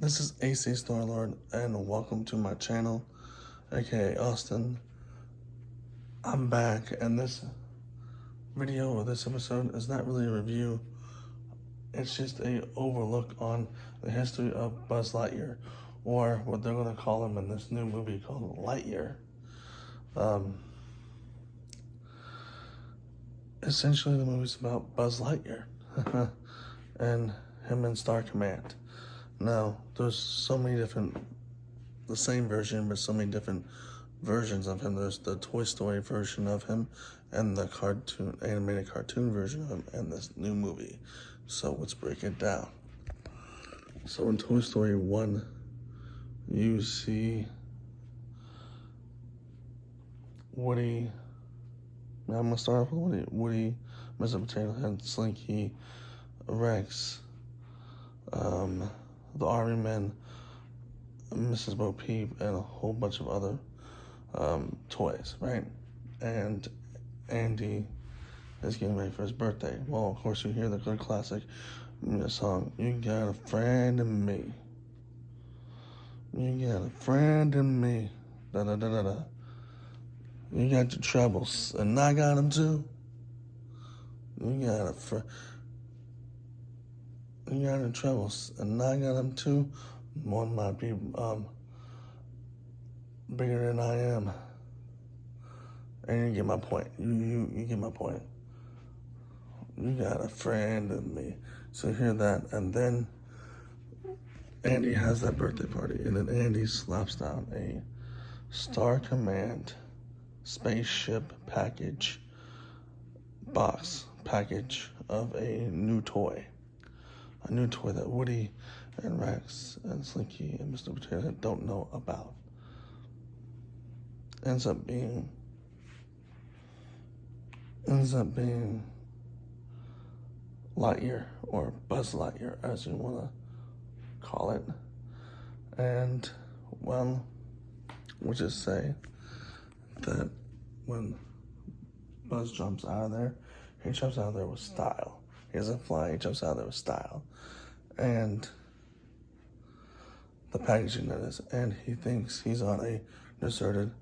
This is AC Starlord, and welcome to my channel, aka Austin. I'm back, and this video or this episode is not really a review. It's just a overlook on the history of Buzz Lightyear, or what they're going to call him in this new movie called Lightyear. Essentially, the movie's about Buzz Lightyear and him in Star Command. Now, there's so many different, the same version, but so many different versions of him. There's the Toy Story version of him and the animated cartoon version of him and this new movie. So let's break it down. So in Toy Story 1, you see Woody. I'm gonna start off with Woody, Mr. Potato Head, Slinky, Rex, the Army Men, Mrs. Bo Peep, and a whole bunch of other toys, right? And Andy is getting ready for his birthday. Well, of course, you hear the good classic song, "You Got a Friend in Me. You got a friend in me. Da da da da da. You got your troubles, and I got them too. You got a friend. You got your troubles, and I got them too. One might be bigger than I am." And you get my point. You get my point. You got a friend in me. So hear that, and then Andy has that birthday party, and then Andy slaps down a Star Command spaceship package of a new toy. A new toy that Woody and Rex and Slinky and Mr. Potato Head don't know about. Ends up being Lightyear, or Buzz Lightyear, as you want to call it. And, well, we'll just say that when Buzz jumps out of there, he jumps out of there with style. He doesn't fly, he jumps out of there with style. And the packaging that is, and he thinks he's on a deserted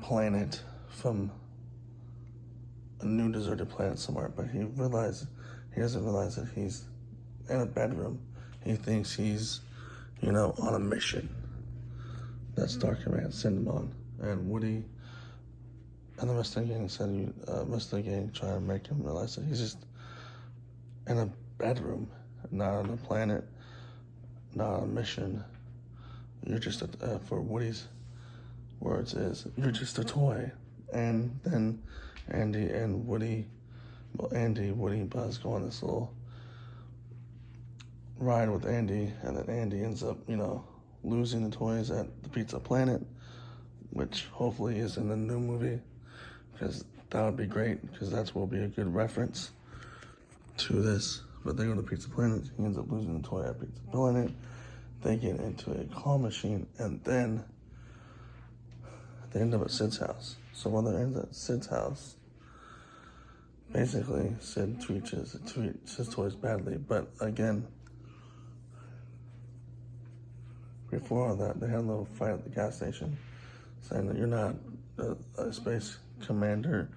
planet from a new deserted planet somewhere, but he doesn't realize that he's in a bedroom. He thinks he's, on a mission that Star Command sent him on. And Woody and the rest of the gang try to make him realize that he's just in a bedroom, not on a planet, not on a mission. You're just for Woody's words is, "You're just a toy." And then Andy, Woody, and Buzz go on this little ride with Andy, and then Andy ends up, losing the toys at the Pizza Planet, which hopefully is in the new movie, because that would be great, because that's will be a good reference to this. But they go to Pizza Planet, he ends up losing the toy at Pizza Planet, they get into a claw machine, and then they end up at Sid's house. So when they end up at Sid's house, basically Sid treats his toys badly. But again, before all that, they had a little fight at the gas station, saying that you're not a space commander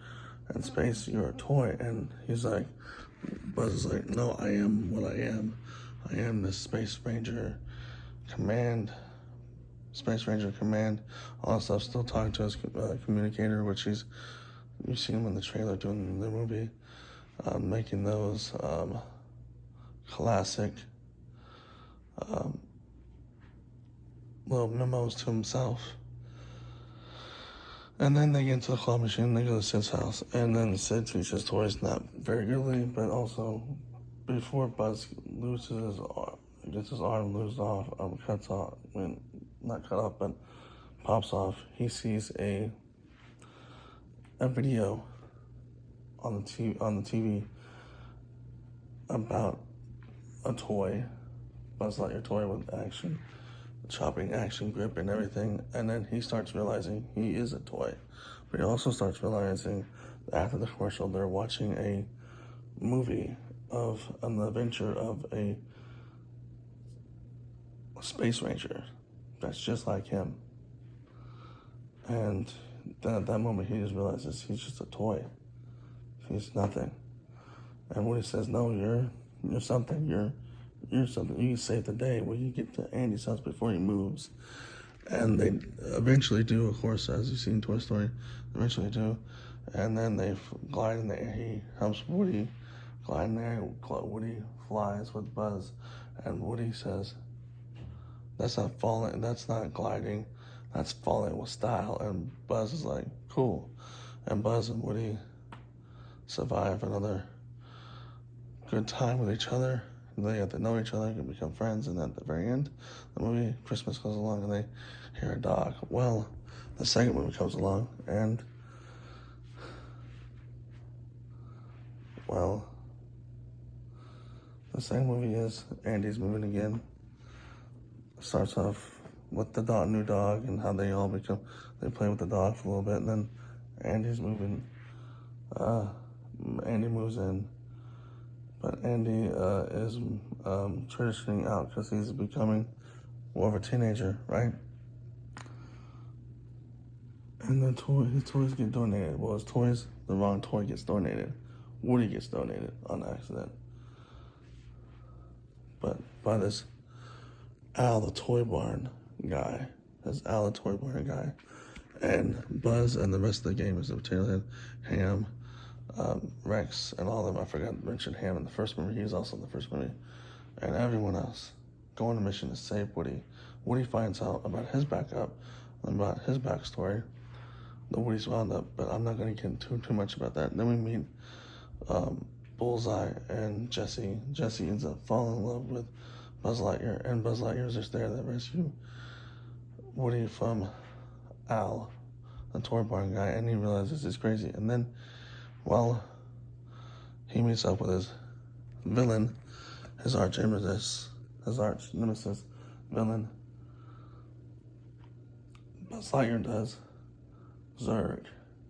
in space, you're a toy. And he's like, Buzz is like, "No, I am what I am. I am the Space Ranger Command. All that stuff." Still talking to his communicator, which you've seen him in the trailer doing the movie, making those classic little memos to himself. And then they get into the claw machine, they go to Sid's house, and then Sid treats his toys not very goodly, but also before Buzz loses his arm, gets his arm loosed off, cuts off, not cut off, but pops off, he sees a video on the TV about a toy, Buzz Lightyear toy with chopping action grip and everything. And then he starts realizing he is a toy, but he also starts realizing After the commercial, they're watching a movie of an adventure of a space ranger that's just like him. And then at that moment, he just realizes he's just a toy. He's nothing. And Woody says, "No, you're something. You're something. You can save the day." Well, you get to Andy's house before he moves, and they eventually do, of course, as you've seen in Toy Story. Eventually do, and then they glide in the air. He helps Woody glide in there. Woody flies with Buzz, and Woody says, "That's not falling. That's not gliding. That's falling with style." And Buzz is like, "Cool." And Buzz and Woody survive another good time with each other. They get to know each other and become friends. And at the very end of the movie, Christmas goes along and they hear a dog. Well, the second movie comes along and, well, the second movie is Andy's moving again. Starts off with the new dog and how they all they play with the dog for a little bit, and then Andy's moving. Andy moves in, but Andy is transitioning out because he's becoming more of a teenager, right? And his toys get donated. Well, the wrong toy gets donated. Woody gets donated on accident. But by this Al the Toy Barn guy. And Buzz and the rest of the game is the Potato Head, Ham, Rex, and all of them. I forgot to mention Ham in the first movie. He was also in the first movie. And everyone else go on a mission to save Woody. Woody finds out about his backup, about his backstory, the Woody's wound up, but I'm not going to get into too much about that. Then we meet Bullseye and Jesse. Jesse ends up falling in love with Buzz Lightyear, and Buzz Lightyear is just there to rescue Woody from Al, the toy barn guy, and he realizes he's crazy. And then, well, he meets up with his villain, his arch nemesis villain. Buzz Lightyear does. Zurg,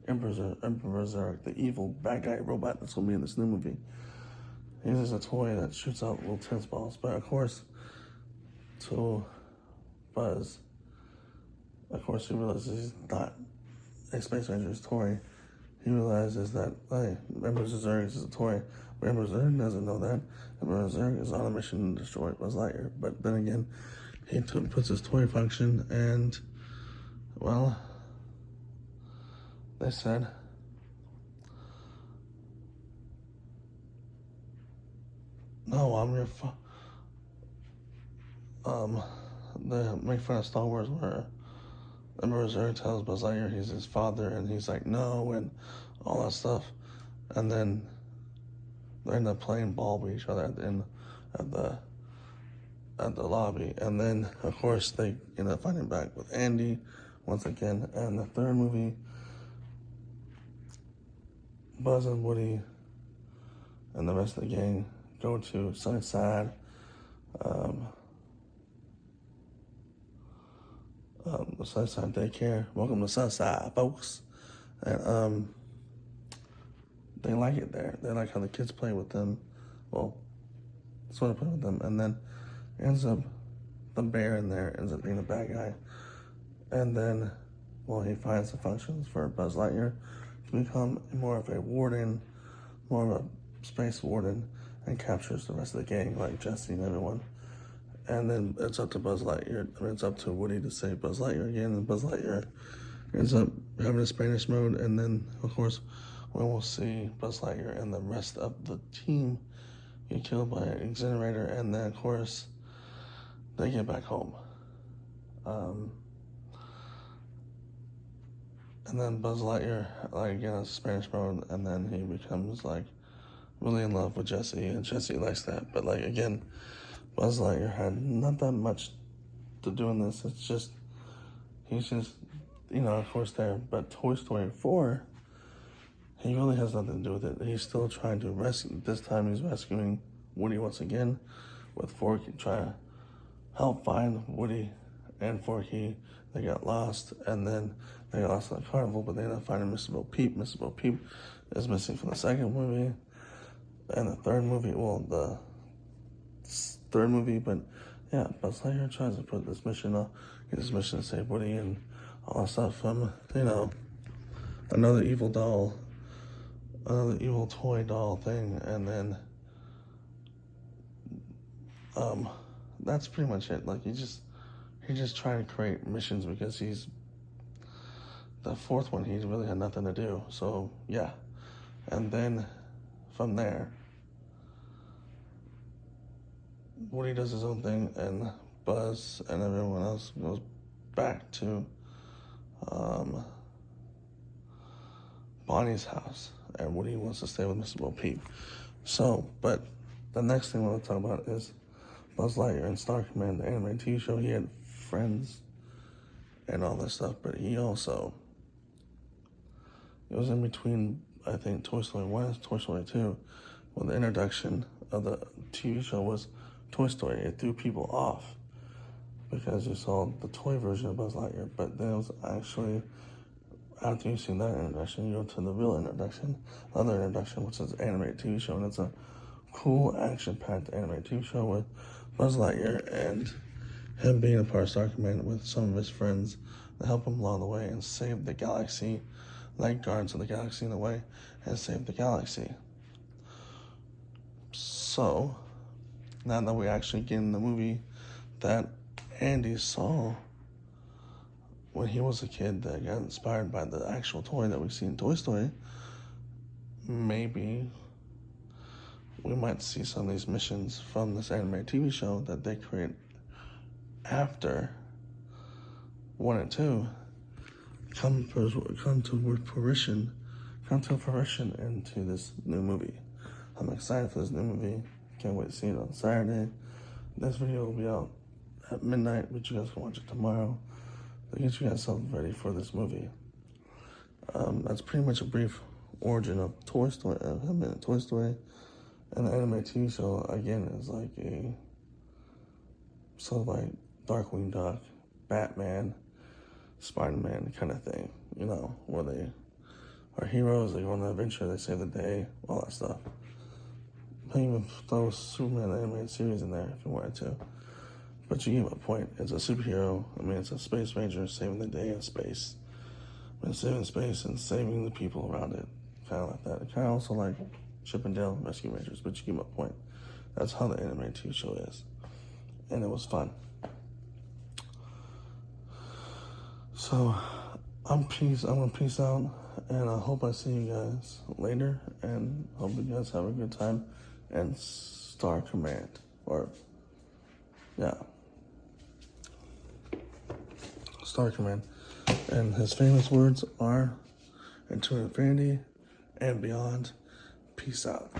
Emperor Zurg, the evil bad guy robot that's going to be in this new movie. He's just a toy that shoots out little tennis balls. But of course, to Buzz, of course, he realizes he's not a Space Ranger's toy. He realizes that, hey, Emperor Zurg is a toy. But Emperor Zurg doesn't know that. Emperor Zurg is on a mission to destroy Buzz Lightyear. But then again, he puts his toy function, and, well, they said, "No, I'm your they make fun of Star Wars where Emperor Zurg tells Buzz Lightyear he's his father, and he's like, no, and all that stuff. And then they end up playing ball with each other at the end at the lobby. And then, of course, they end up fighting back with Andy once again. And the third movie, Buzz and Woody and the rest of the gang go to Sunnyside, the Sunnyside daycare. Welcome to Sunnyside, folks. And they like it there. They like how the kids play with them. Well, sort of play with them. And then ends up, the bear in there ends up being a bad guy. And then, well, he finds the functions for Buzz Lightyear to become more of a warden, more of a space warden, and captures the rest of the gang, like Jesse and everyone. And then it's up to it's up to Woody to save Buzz Lightyear again, and Buzz Lightyear ends up having a Spanish mode, and then, of course, we will see Buzz Lightyear and the rest of the team get killed by an incinerator, and then, of course, they get back home. And then Buzz Lightyear, like, again, has Spanish mode, and then he becomes, like, really in love with Jesse, and Jesse likes that. But, like, again, Buzz Lightyear had not that much to do in this. It's just, he's just, of course, there. But Toy Story 4, he really has nothing to do with it. He's still trying to rescue. This time he's rescuing Woody once again with Forky, trying to help find Woody and Forky. They got lost, and then they got lost in the carnival, but they ended up finding Mr. Bo Peep. Mr. Bo Peep is missing from the second movie and the third movie. Well, the third movie, but yeah, Buzz Lightyear tries to put this mission on, get this mission to save Woody and all that stuff from, another evil doll, another evil toy doll thing, and then, that's pretty much it. Like, he just trying to create missions because the fourth one, he really had nothing to do. So, yeah. And then, from there, Woody does his own thing, and Buzz and everyone else goes back to Bonnie's house, and Woody wants to stay with Mr. Bo Peep. So, but the next thing I want to talk about is Buzz Lightyear and Star Command, the animated TV show. He had friends and all this stuff, but he also, it was in between, I think, Toy Story 1 and Toy Story 2, when the introduction of the TV show was Toy Story. It threw people off because you saw the toy version of Buzz Lightyear, but then it was actually, after you've seen that introduction, you go to the real introduction, other introduction, which is an animated TV show, and it's a cool, action-packed animated TV show with Buzz Lightyear and him being a part of Star Command with some of his friends to help him along the way and save the galaxy, like Guardians of the Galaxy in a way, and save the galaxy. So, now that we actually get in the movie that Andy saw when he was a kid that got inspired by the actual toy that we see in Toy Story, maybe we might see some of these missions from this animated TV show that they create after 1 and 2 come to fruition into this new movie. I'm excited for this new movie. Can't wait to see it on Saturday. This video will be out at midnight, but you guys can watch it tomorrow to get you guys something ready for this movie. That's pretty much a brief origin of Toy Story, Toy Story, and the anime TV show. Again, is like a sort of like Darkwing Duck, Batman, Spider-Man kind of thing, where they are heroes, they go on an adventure, they save the day, all that stuff. I even throw Superman the animated series in there if you wanted to. But you get my point. It's a superhero. It's a space ranger saving the day in space. Saving space and saving the people around it. Kind of like that. Kind of also like Chip and Dale Rescue Rangers, but you get my point. That's how the animated TV show is. And it was fun. So, I'm gonna peace out, and I hope I see you guys later, and hope you guys have a good time, and Star Command, Star Command, and his famous words are, into infinity and beyond, peace out.